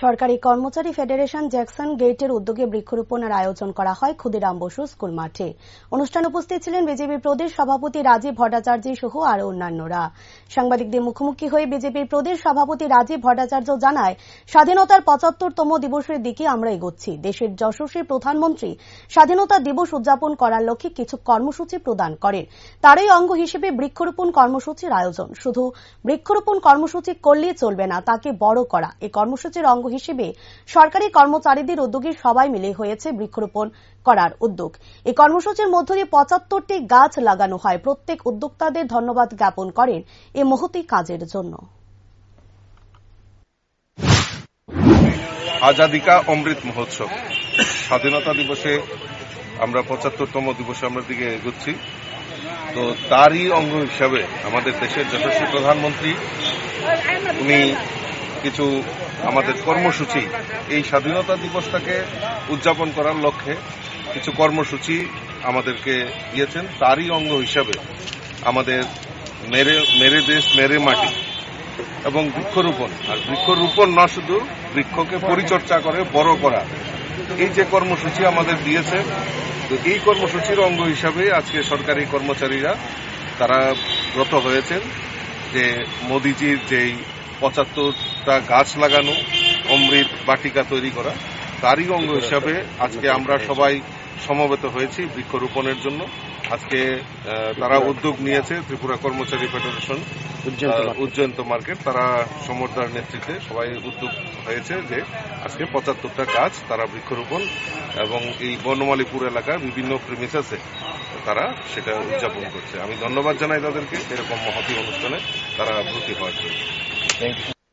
সরকারি কর্মচারী federation Jackson গেটের উদ্যোগে বৃক্ষরোপণের আয়োজন করা হয় ক্ষুদিরাম বসু স্কুল মাঠে। অনুষ্ঠানে উপস্থিত ছিলেন বিজেপি প্রদেশ সভাপতি রাজীব ভট্টাচার্য সহ আরো অন্যান্যরা। সাংবাদিকদের মুখোমুখি হয়ে বিজেপির প্রদেশ সভাপতি রাজীব ভট্টাচার্য জানায়, স্বাধীনতার ৭৫তম দিবসের দিকে আমরা এগোচ্ছি। দেশের যশস্বী প্রধানমন্ত্রী স্বাধীনতা দিবস উদযাপন করার লক্ষ্যে কিছু কর্মসূচি প্রদান করেন। তারই অঙ্গ হিসেবে বৃক্ষরোপণ কর্মসূচির আয়োজন। শুধু বৃক্ষরোপণ কর্মসূচি করলেই চলবে না, তাকে বড় করা। এই কর্মসূচির অঙ্গ হিসেবে সরকারি কর্মচারীদের উদ্যোগে সবাই মিলে হয়েছে বৃক্ষরোপণ করার উদ্যোগ। এই কর্মসূচির মধ্য দিয়ে ৭৫টি গাছ লাগানো হয়। প্রত্যেক উদ্যোক্তাদের ধন্যবাদ জ্ঞাপন করেন এই মহতি কাজের জন্য। আজাদি কা অমৃত মহোৎসব, স্বাধীনতা দিবসে আমরা ৭৫তম দিবসে আমরা দিকে এগোচ্ছি। তো তারই অঙ্গ হিসাবে আমাদের দেশের যশস্বী প্রধানমন্ত্রী উনি কিছু আমাদের কর্মসূচি, এই স্বাধীনতা দিবসটাকে উদযাপন করার লক্ষ্যে কিছু কর্মসূচি আমাদেরকে দিয়েছেন। তারই অঙ্গ হিসাবে আমাদের মেরে দেশ মেরে মাটি এবং বৃক্ষরোপণ, আর বৃক্ষরোপণ না শুধু বৃক্ষকে পরিচর্যা করে বড় করা, এই যে কর্মসূচি আমাদের দিয়েছে, তো এই কর্মসূচির অঙ্গ হিসাবে আজকে সরকারি কর্মচারীরা তারা ব্রত হয়েছেন যে মোদিজির যেই ৭৫টা গাছ লাগানো, অমৃত বাটিকা তৈরি করা, তারই অঙ্গ হিসাবে আজকে আমরা সবাই সমবেত হয়েছি বৃক্ষরোপণের জন্য। আজকে তারা উদ্যোগ নিয়েছে ত্রিপুরা কর্মচারী ফেডারেশন উজ্জয়ন্ত মার্কেট, তারা সমর্দার নেতৃত্বে সবাই উদ্যোগ হয়েছে যে আজকে ৭৫টা গাছ তারা বৃক্ষরোপণ এবং এই বনমালীপুর এলাকার বিভিন্ন প্রেমিসেসে তারা সেটা উদযাপন করছে। আমি ধন্যবাদ জানাই তাদেরকে এরকম মহতী অনুষ্ঠানে তারা ব্রতী হওয়ার জন্য।